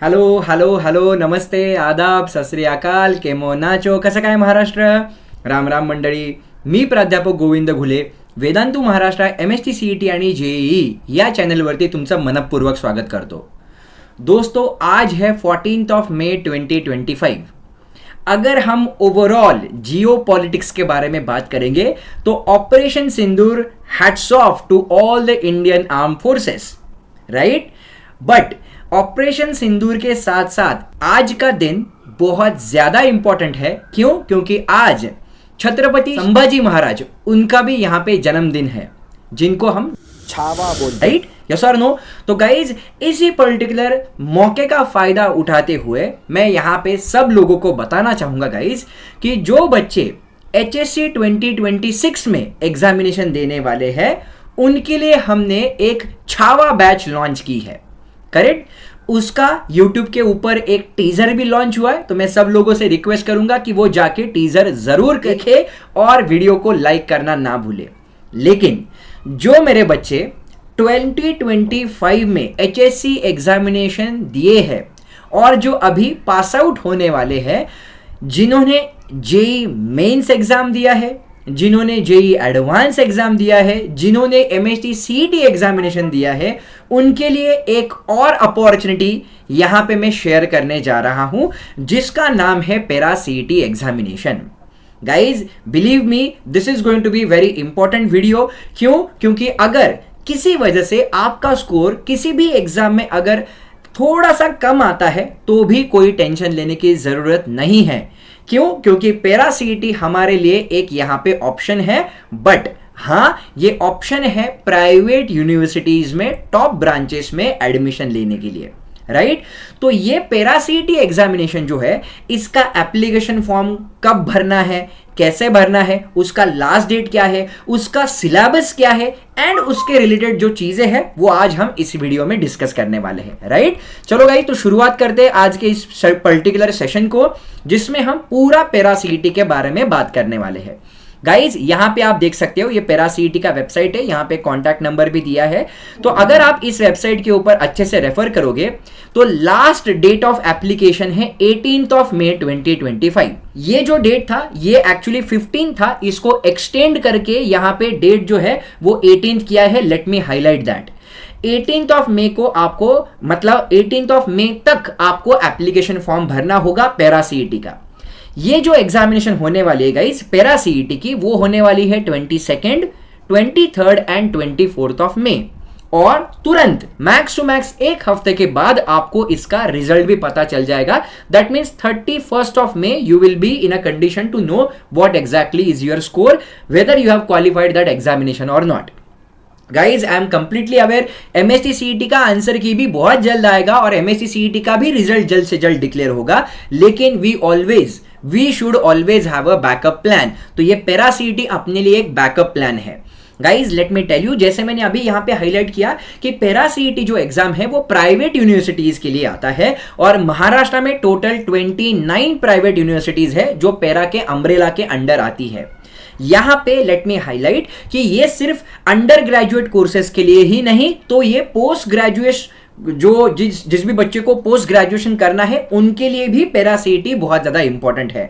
Hello hello hello नमस्ते आदाब सत श्री अकाल केमो नाचो कसं काय महाराष्ट्र. राम राम मंडळी. मी प्राध्यापक गोविंद घुले वेदांतू महाराष्ट्र MST CET आणि JEE या चॅनलवरती तुमचं मनपूर्वक स्वागत करतो. दोस्तों आज है 14 मई 2025. अगर हम ओवरऑल जियो पॉलिटिक्स के बारे में बात करेंगे तो operation Sindoor hats off to all the Indian arm forces, right. But operation Sindoor के साथ साथ आज का दिन बहुत ज्यादा इंपॉर्टेंट है. क्यों? क्योंकि आज छत्रपति संभाजी महाराज उनका भी यहाँ पे जन्मदिन है जिनको हम छावा बोलते हैं, राइट. यस और नो. तो गाइज इसी पर्टिकुलर मौके का फायदा उठाते हुए मैं यहाँ पे सब लोगों को बताना चाहूंगा गाइज कि जो बच्चे HSC 2026 में एग्जामिनेशन देने वाले हैं उनके लिए हमने एक छावा बैच लॉन्च की है, करेक्ट. उसका YouTube के ऊपर एक टीजर भी लॉन्च हुआ है. तो मैं सब लोगों से रिक्वेस्ट करूंगा कि वो जाके टीजर जरूर देखे और वीडियो को लाइक करना ना भूले. लेकिन जो मेरे बच्चे 2025 में HSC एग्जामिनेशन दिए हैं और जो अभी पास आउट होने वाले हैं, जिन्होंने JEE मेंस एग्जाम दिया है, जिन्होंने JEE एडवांस एग्जाम दिया है, जिन्होंने MST CET एग्जामिनेशन दिया है, उनके लिए एक और अपॉर्चुनिटी यहां पे मैं शेयर करने जा रहा हूं जिसका नाम है para CET examination. Guys believe me this is going to be very important video. क्यों? क्योंकि अगर किसी वजह से आपका स्कोर किसी भी एग्जाम में अगर थोड़ा सा कम आता है तो भी कोई टेंशन लेने की जरूरत नहीं है. क्यों? क्योंकि पैरा CET हमारे लिए एक यहां पे ऑप्शन है. बट हाँ, ये ऑप्शन है प्राइवेट यूनिवर्सिटीज में टॉप ब्रांचेस में एडमिशन लेने के लिए, राइट. तो ये पैरा CET एग्जामिनेशन जो है इसका एप्लीकेशन फॉर्म कब भरना है, कैसे भरना है, उसका लास्ट डेट क्या है, उसका सिलेबस क्या है एंड उसके रिलेटेड जो चीजें हैं वो आज हम इस वीडियो में डिस्कस करने वाले हैं, राइट. चलो गाइस, तो शुरुआत करते हैं आज के इस पर्टिकुलर सेशन को जिसमें हम पूरा पैरा CET के बारे में बात करने वाले हैं. गाइज यहां पे आप देख सकते हो ये पैरा CET का वेबसाइट है. यहां पे कॉन्टैक्ट नंबर भी दिया है. तो अगर आप इस वेबसाइट के ऊपर अच्छे से रेफर करोगे तो लास्ट डेट ऑफ एप्लीकेशन है 18 मई 2025. ये जो डेट था ये एक्चुअली 15 था. इसको एक्सटेंड करके यहां पे डेट जो है वो 18 किया है. Let me highlight that. 18 मई को आपको मतलब 18 मई तक आपको एप्लीकेशन फॉर्म भरना होगा पैरा CET का. ये जो एग्जामिनेशन होने वाली है गाइस पैरा CET की वो होने वाली है 22nd, 23rd एंड 24th मई. और तुरंत मैक्स टू मैक्स एक हफ्ते के बाद आपको इसका रिजल्ट भी पता चल जाएगा. That means 31st May you will be in a condition to know what exactly is your score, whether you have qualified that examination और not. Guys I am completely aware MST CET का answer key भी बहुत जल्द आएगा और MST CET का भी result जल्द से जल्द डिक्लेयर होगा. लेकिन we should always have a backup plan. तो ये पैरा CET अपने लिए एक बैकअप प्लान है. Guys let me tell you, जैसे मैंने अभी यहां पे हाईलाइट किया कि पैरा CET जो एग्जाम है वो प्राइवेट यूनिवर्सिटीज के लिए आता है और महाराष्ट्र में टोटल 29 प्राइवेट यूनिवर्सिटीज है जो पैरा के अम्ब्रेला के अंडर आती है. यहां पे लेट मी हाईलाइट कि ये सिर्फ अंडर ग्रेजुएट कोर्सेज के लिए ही नहीं, तो ये पोस्ट ग्रेजुएशन जो जिस भी बच्चे को पोस्ट ग्रेजुएशन करना है उनके लिए भी पैरा CET बहुत ज्यादा इंपॉर्टेंट है.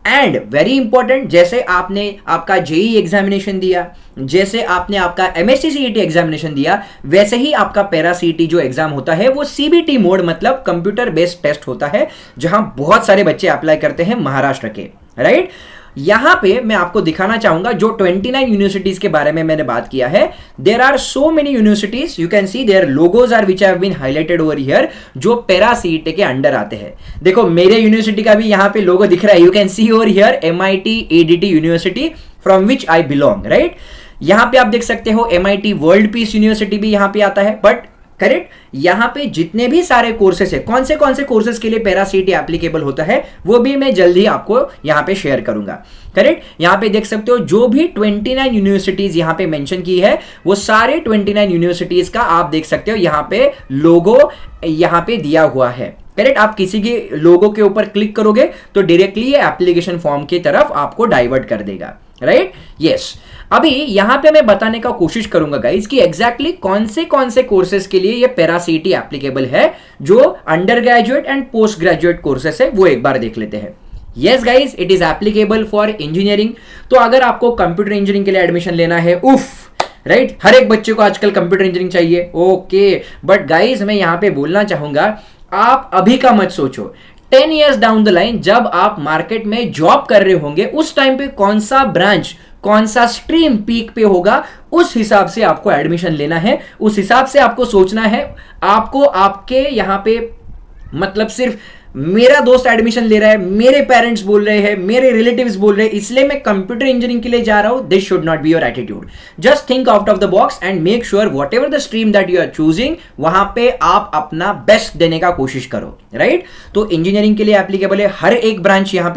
एंड वेरी इंपॉर्टेंट, जैसे आपने आपका JEE एग्जामिनेशन दिया, जैसे आपने आपका MST CET एग्जामिनेशन दिया, वैसे ही आपका पैरा CET जो एग्जाम होता है वो CBT मोड मतलब कंप्यूटर बेस्ड टेस्ट होता है जहां बहुत सारे बच्चे अप्लाई करते हैं महाराष्ट्र के, राइट. यहां पे मैं आपको दिखाना चाहूंगा जो 29 यूनिवर्सिटीज के बारे में मैंने बात किया है. There are so many universities, you can see their logos are which have been highlighted over here जो पैरा CET के अंडर आते हैं. देखो मेरे यूनिवर्सिटी का भी यहां पे लोगो दिख रहा है. You can C over here MIT ADT university from which I belong, right. यहां पे आप देख सकते हो MIT वर्ल्ड पीस यूनिवर्सिटी भी यहां पे आता है. बट करेक्ट, यहां पे जितने भी सारे कोर्सेस है, कौन से कोर्सेस के लिए पैरा CET एप्लीकेबल होता है वो भी मैं जल्दी आपको यहां पे शेयर करूंगा. करेक्ट, यहां पे देख सकते हो जो भी 29 यूनिवर्सिटीज यहां पे मेंशन की है वो सारे 29 यूनिवर्सिटीज का आप देख सकते हो यहां पे लोगो यहां पे दिया हुआ है. करेक्ट, आप किसी के लोगो के ऊपर क्लिक करोगे तो डायरेक्टली ये एप्लीकेशन फॉर्म की तरफ आपको डाइवर्ट कर देगा. Right, yes. अभी यहां पे मैं बताने का कोशिश करूंगा गाइज कि एग्जैक्टली कौन से कोर्सेज के लिए ये पैरासीटी एप्लीकेबल है, जो under graduate and post graduate courses है, वो एक बार देख लेते हैं। Yes guys, it is applicable for engineering. तो अगर आपको कंप्यूटर इंजीनियरिंग के लिए एडमिशन लेना है, उफ, राइट, हर एक बच्चे को आजकल कंप्यूटर इंजीनियरिंग चाहिए, ओके। बट गाइज मैं यहां पे बोलना चाहूंगा, आप अभी का मत सोचो, 10 years डाउन द लाइन जब आप मार्केट में जॉब कर रहे होंगे, उस टाइम पे कौन सा ब्रांच, कौन सा स्ट्रीम पीक पे होगा, उस हिसाब से आपको एडमिशन लेना है, उस हिसाब से आपको सोचना है। आपको आपके यहां पे मतलब सिर्फ मेरा दोस्त एडमिशन ले रहा है, मेरे पेरेंट्स बोल रहे हैं, मेरे रिलेटिव्स बोल रहे हैं, इसलिए मैं कंप्यूटर इंजीनियरिंग के लिए जा रहा हूं, this should not be your attitude. Just think out of the box and make sure whatever the stream that you are choosing, वहां पे आप अपना बेस्ट देने का कोशिश करो, राइट। तो इंजीनियरिंग के लिए एप्लीकेबल है हर एक ब्रांच, यहाँ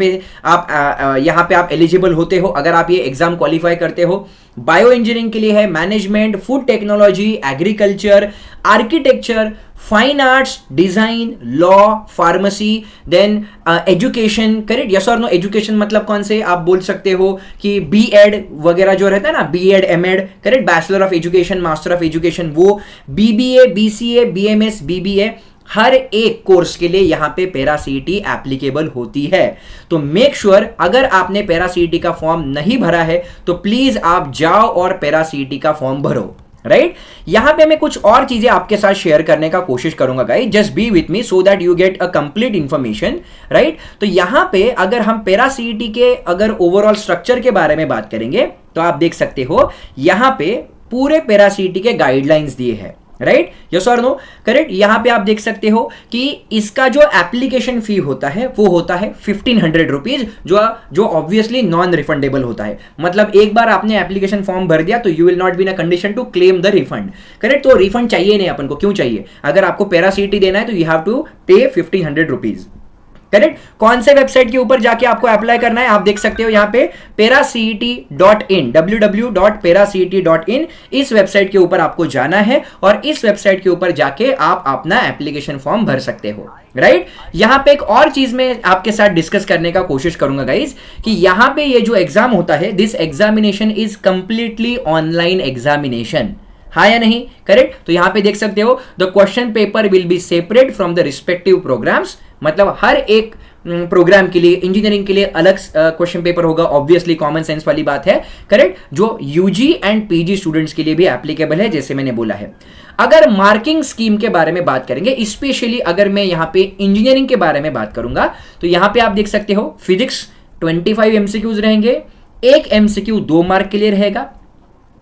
पे आप एलिजिबल होते हो अगर आप ये एग्जाम क्वालिफाई करते हो। बायो इंजीनियरिंग के लिए है management, food technology, agriculture, architecture, fine arts, design, law, pharmacy, then education, correct, yes और नो। एजुकेशन मतलब कौन से आप बोल सकते हो कि बी.एड वगैरह जो रहता है ना, B Ed, M.Ed, correct, bachelor of education, master of education, वो बी.बी.ए, बी.सी.ए, बी.एम.एस, बी.बी.ए, हर एक कोर्स के लिए यहां पे पैरासीटी एप्लीकेबल होती है। तो मेक श्योर अगर आपने पैरासीटी का फॉर्म नहीं भरा है तो प्लीज आप जाओ और पैरासीटी का फॉर्म भरो, राइट। यहां पे मैं कुछ और चीजें आपके साथ शेयर करने का कोशिश करूंगा guys, just be with me so that you get a complete information, right. तो यहां पे अगर हम पैरासीटी के अगर ओवरऑल स्ट्रक्चर के बारे में बात करेंगे तो आप देख सकते हो यहां पे पूरे पैरासीटी के गाइडलाइंस दिए हैं, राइट, यस और नो, करेक्ट। यहां पे आप देख सकते हो कि इसका जो एप्लीकेशन फी होता है वो होता है 1500 रुपीज, जो ऑब्वियसली नॉन रिफंडेबल होता है। मतलब एक बार आपने एप्लीकेशन फॉर्म भर दिया तो you will not be in a condition to claim the refund, correct. तो रिफंड चाहिए नहीं अपन को, क्यों चाहिए? अगर आपको पैरासीटी देना है तो यू हैव टू पे 1500 रुपीज, करेक्ट। कौन से वेबसाइट के ऊपर जाके आपको अप्लाई करना है आप देख सकते हो यहाँ पे paracet.in, www.paracet.in, इस वेबसाइट के ऊपर आपको जाना है और इस वेबसाइट के ऊपर जाके आप अपना एप्लीकेशन फॉर्म भर सकते हो, राइट। यहां पे एक और चीज मैं आपके साथ डिस्कस करने का कोशिश करूंगा गाइज कि यहां पे ये जो एग्जाम होता है, this examination is completely online examination, हाँ या नहीं, करेक्ट। तो यहां पे देख सकते हो the question paper will be separate from the respective programmes, मतलब हर एक प्रोग्राम के लिए, इंजीनियरिंग के लिए अलग क्वेश्चन पेपर होगा, ऑब्वियसली कॉमन सेंस वाली बात है, करेक्ट, जो यूजी एंड पीजी स्टूडेंट्स के लिए भी एप्लीकेबल है, जैसे मैंने बोला है। अगर मार्किंग स्कीम के बारे में बात करेंगे, स्पेशली अगर मैं यहां पे इंजीनियरिंग के बारे में बात करूंगा तो यहां पे आप देख सकते हो फिजिक्स 25 एमसीक्यूज रहेंगे, एक एमसीक्यू 2 मार्क के लिए रहेगा,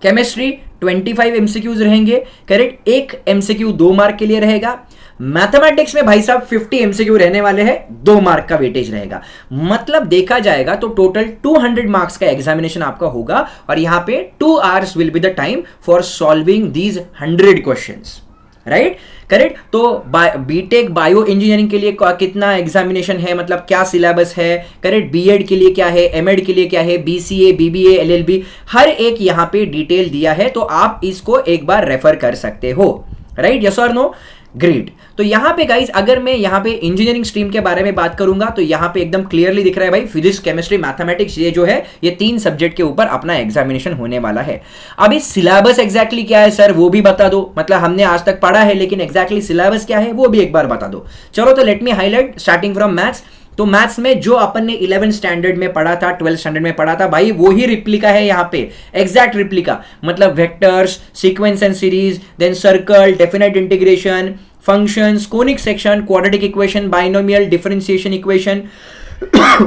केमिस्ट्री 25 एमसीक्यूज रहेंगे, करेक्ट, एक एमसीक्यू 2 मार्क के लिए रहेगा। मैथमेटिक्स में भाई साहब 50 एमसीक्यू रहने वाले हैं, 2 मार्क का वेटेज रहेगा। मतलब देखा जाएगा तो टोटल 200 मार्क्स का एग्जामिनेशन आपका होगा और यहां पे 2 hours will be the time for solving these 100 questions, right, correct. तो बीटेक बायो इंजीनियरिंग के लिए कितना एग्जामिनेशन है, मतलब क्या सिलेबस है, करेक्ट, बीएड के लिए क्या है, एमएड के लिए क्या है, बीसीए, बीबीए, एलएलबी, हर एक यहां पे डिटेल दिया है, तो आप इसको एक बार रेफर कर सकते हो, राइट, यस और नो, ग्रेट। तो यहां पे गाइस अगर मैं यहां पे इंजीनियरिंग स्ट्रीम के बारे में बात करूंगा तो यहां पे एकदम क्लियरली दिख रहा है भाई, फिजिक्स, केमिस्ट्री, मैथमेटिक्स, ये जो है ये 3 सब्जेक्ट के ऊपर अपना एग्जामिनेशन होने वाला है। अब इस सिलेबस एग्जैक्टली क्या है सर वो भी बता दो, मतलब हमने आज तक पढ़ा है लेकिन एग्जैक्टली सिलेबस क्या है वो भी एक बार बता दो। चलो तो let me highlight starting from maths. तो मैथ्स में जो अपन ने 11 स्टैंडर्ड में पढ़ा था, 12 स्टैंडर्ड में पढ़ा था भाई, वो ही रिप्लिका है यहाँ पे, एग्जैक्ट रिप्लिका, मतलब vectors, sequence and series, then circle, definite integration, functions, conic section, quadratic equation, binomial, differentiation equation,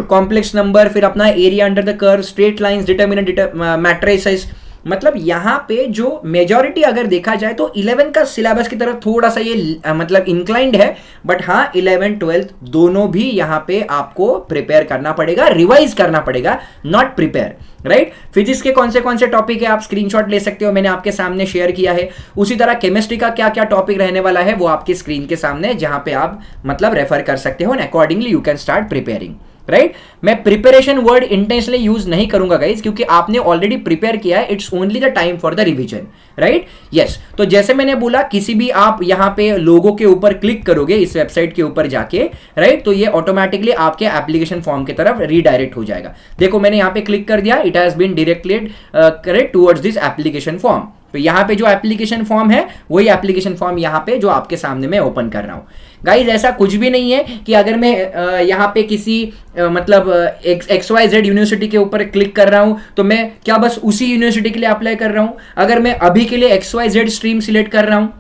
complex number, फिर अपना area under the curve, straight lines, determinant, matrices. मतलब यहाँ पे जो मेजॉरिटी अगर देखा जाए तो 11 का सिलेबस की तरफ थोड़ा सा ये मतलब इंक्लाइंड है, बट हाँ 11 12 दोनों भी यहाँ पे आपको प्रिपेयर करना पड़ेगा, रिवाइज करना पड़ेगा, नॉट प्रिपेयर, राइट। फिजिक्स के कौन से टॉपिक है आप स्क्रीनशॉट ले सकते हो, मैंने आपके सामने शेयर किया है। उसी तरह केमिस्ट्री का क्या क्या टॉपिक रहने वाला है वो आपकी स्क्रीन के सामने, जहां पे आप मतलब रेफर कर सकते हो, and accordingly you can start preparing, right मैं प्रिपरेशन वर्ड इंटेंशनली यूज नहीं करूंगा गाइज, क्योंकि आपने ऑलरेडी प्रिपेयर किया है, it's only the time for the revision, right. Yes, तो जैसे मैंने बोला किसी भी आप यहां पे लोगो के ऊपर क्लिक करोगे इस वेबसाइट के ऊपर जाके, राइट, तो ये ऑटोमेटिकली आपके एप्लीकेशन फॉर्म की तरफ रीडायरेक्ट हो जाएगा। देखो मैंने यहां पे क्लिक कर दिया, it has been directed correct towards this application form. तो यहाँ पे जो एप्लीकेशन फॉर्म है वही एप्लीकेशन फॉर्म यहाँ पे जो आपके सामने मैं ओपन कर रहा हूँ। गाइज ऐसा कुछ भी नहीं है कि अगर मैं यहाँ पे किसी मतलब XYZ यूनिवर्सिटी के ऊपर क्लिक कर रहा हूँ तो मैं क्या बस उसी यूनिवर्सिटी के लिए अप्लाई कर रहा हूँ। अगर मैं अभी के लिए XYZ स्ट्रीम सिलेक्ट कर रहा हूँ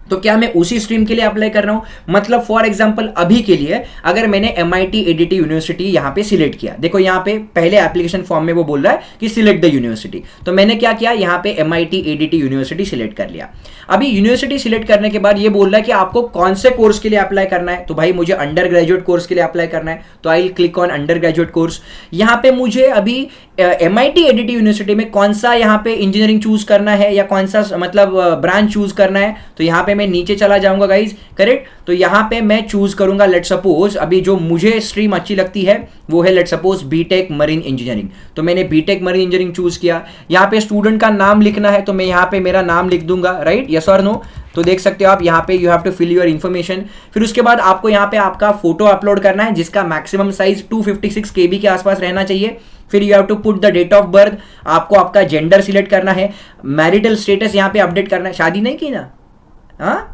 तो क्या मैं उसी स्ट्रीम के लिए अप्लाई कर रहा हूं। मतलब फॉर एग्जांपल अभी के लिए अगर मैंने MIT ADT यूनिवर्सिटी यहां पे सिलेक्ट किया, देखो यहां पे पहले एप्लीकेशन फॉर्म में वो बोल रहा है कि सिलेक्ट द यूनिवर्सिटी, तो मैंने क्या किया यहां पे MIT ADT यूनिवर्सिटी सिलेक्ट कर लिया। अभी यूनिवर्सिटी सिलेक्ट करने के बाद ये बोल रहा है कि आपको कौन से कोर्स के लिए अप्लाई करना है, तो भाई मुझे अंडर ग्रेजुएट कोर्स के लिए अप्लाई करना है, तो I will click on under graduate course. यहाँ पे मुझे अभी MIT ADT यूनिवर्सिटी में कौन सा यहाँ पे इंजीनियरिंग चूज करना है या कौन सा मतलब ब्रांच चूज करना है, तो यहाँ पे मैं नीचे चला जाऊंगा गाइज, करेक्ट। तो यहाँ पे मैं चूज करूंगा लेट सपोज अभी जो मुझे स्ट्रीम अच्छी लगती है वो है let suppose BTech marine engineering, तो मैंने बीटेक मरीन इंजीनियरिंग चूज किया। यहाँ पे स्टूडेंट का नाम लिखना है तो मैं यहाँ पे मेरा नाम लिख दूंगा, राइट, यस और नो। तो देख सकते हो आप यहाँ पे you have to fill your information. फिर उसके बाद आपको यहाँ पे आपका फोटो अपलोड करना है जिसका मैक्सिमम साइज 256 KB के आसपास रहना चाहिए। फिर you have to put the date of birth, आपको आपका जेंडर सिलेक्ट करना है, मैरिटल स्टेटस यहाँ पे अपडेट करना है। शादी नहीं की ना, हाँ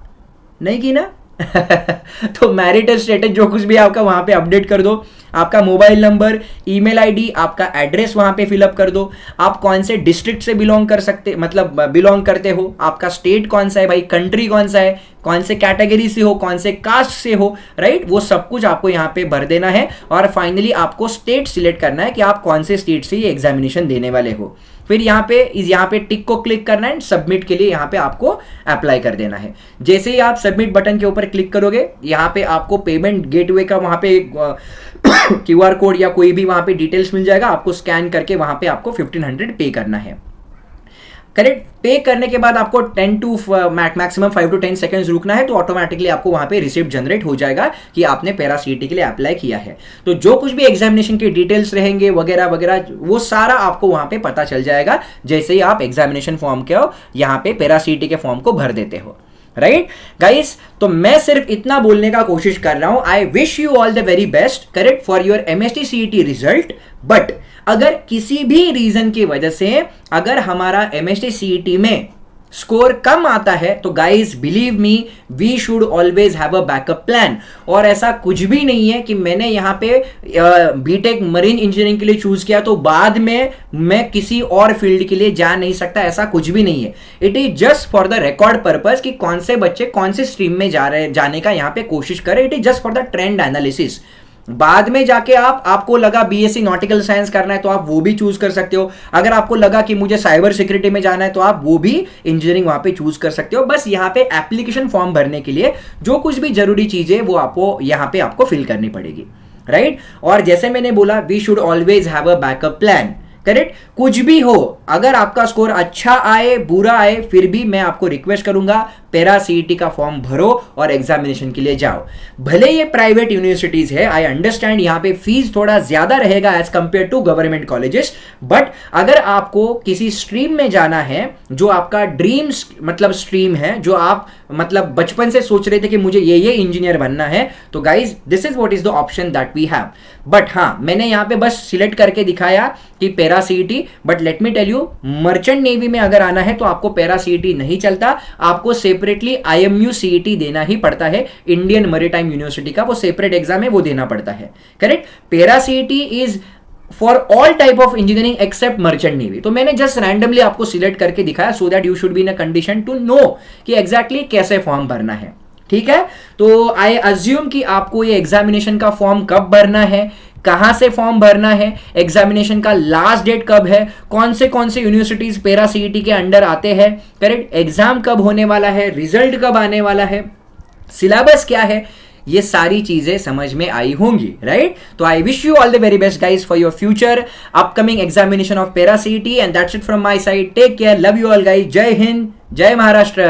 नहीं की ना तो मैरिटल स्टेटस जो कुछ भी आपका वहां पे अपडेट कर दो, आपका मोबाइल नंबर, ईमेल आईडी, आपका एड्रेस वहां पे फिलअप कर दो, आप कौन से डिस्ट्रिक्ट से बिलोंग कर सकते मतलब बिलोंग करते हो, आपका स्टेट कौन सा है भाई, कंट्री कौन सा है, कौन से कैटेगरी से हो, कौन से कास्ट से हो, राइट, वो सब कुछ आपको यहाँ पे भर देना है। और फाइनली आपको स्टेट सिलेक्ट करना है कि आप कौन से स्टेट से ये एग्जामिनेशन देने वाले हो। फिर यहाँ पे टिक को क्लिक करना है, सबमिट के लिए यहाँ पे आपको अप्लाई कर देना है। जैसे ही आप सबमिट बटन के ऊपर क्लिक करोगे यहाँ पे आपको पेमेंट गेटवे का वहाँ पे QR कोड या कोई भी वहाँ पे डिटेल्स मिल जाएगा, आपको स्कैन करके वहाँ पे आपको 1500 पे करना है, करेक्ट। पे करने के बाद आपको 10 to मैक्सिमम 5 to 10 सेकंड्स रुकना है, तो ऑटोमेटिकली आपको वहां पे रिसिप्ट जनरेट हो जाएगा कि आपने पैरा CET के लिए अप्लाई किया है। तो जो कुछ भी एग्जामिनेशन के डिटेल्स रहेंगे वगैरह वगैरह वो सारा आपको वहां पे पता चल जाएगा जैसे ही आप एग्जामिनेशन फॉर्म के यहाँ पे पैरा CET के फॉर्म को भर देते हो, राइट गाइस। तो मैं सिर्फ इतना बोलने का कोशिश कर रहा हूं, आई wish you all the very best, correct, for your MST CET result. But अगर किसी भी रीजन की वजह से अगर हमारा MST CET में स्कोर कम आता है तो guys believe me we should always have a backup plan. और ऐसा कुछ भी नहीं है कि मैंने यहाँ पे बीटेक मरीन इंजीनियरिंग के लिए चूज किया तो बाद में मैं किसी और फील्ड के लिए जा नहीं सकता, ऐसा कुछ भी नहीं है। It is just for the record purpose कि कौन से बच्चे कौन से स्ट्रीम में जाने का यहाँ पे कोशिश करें। It is just for the trend analysis. बाद में जाके आपको लगा BSc नॉटिकल साइंस करना है तो आप वो भी चूज कर सकते हो। अगर आपको लगा कि मुझे साइबर सिक्योरिटी में जाना है तो आप वो भी इंजीनियरिंग वहां पे चूज कर सकते हो। बस यहाँ पे एप्लीकेशन फॉर्म भरने के लिए जो कुछ भी जरूरी चीजें वो आपको यहाँ पे आपको फिल करनी पड़ेगी, राइट। और जैसे मैंने बोला we should always have a backup plan, correct. कुछ भी हो, अगर आपका स्कोर अच्छा आए बुरा आए फिर भी मैं आपको रिक्वेस्ट करूंगा पैरा CET का फॉर्म भरो और एग्जामिनेशन के लिए जाओ। भले ये प्राइवेट यूनिवर्सिटीज है, आई अंडरस्टैंड यहाँ पे फीस थोड़ा ज्यादा रहेगा as compare to government colleges, but अगर आपको किसी स्ट्रीम में जाना है जो आपका ड्रीम मतलब स्ट्रीम है, जो आप मतलब बचपन से सोच रहे थे कि मुझे ये इंजीनियर बनना है, तो guys this is what is the option that we have. But हाँ, मैंने यहाँ पे बस सिलेक्ट करके दिखाया कि para CET, but let me tell you merchant navy में अगर आना है तो आपको पैरा CET नहीं चलता, आपको सेपरेटली IMU CET देना ही पड़ता है। इंडियन मैरीटाइम यूनिवर्सिटी का वो सेपरेट एग्जाम है, वो देना पड़ता है, correct. Para CET is for all type of engineering except merchant navy. तो मैंने जस्ट रैंडमली आपको सिलेक्ट करके दिखाया so that you should be in a condition to know कि एग्जैक्टली कैसे फॉर्म भरना है, ठीक है। तो आई अज्यूम कि आपको ये एग्जामिनेशन का फॉर्म कब भरना है, कहां से फॉर्म भरना है, एग्जामिनेशन का लास्ट डेट कब है, कौन से यूनिवर्सिटीज पैरा CET के अंडर आते हैं, करेक्ट, एग्जाम कब होने वाला है, रिजल्ट कब आने वाला है, सिलेबस क्या है, ये सारी चीजें समझ में आई होंगी, राइट। तो I wish you all the very best guys for your future upcoming examination of para CET and that's it from my side. Take care, love you all guys, जय हिंद, जय महाराष्ट्र।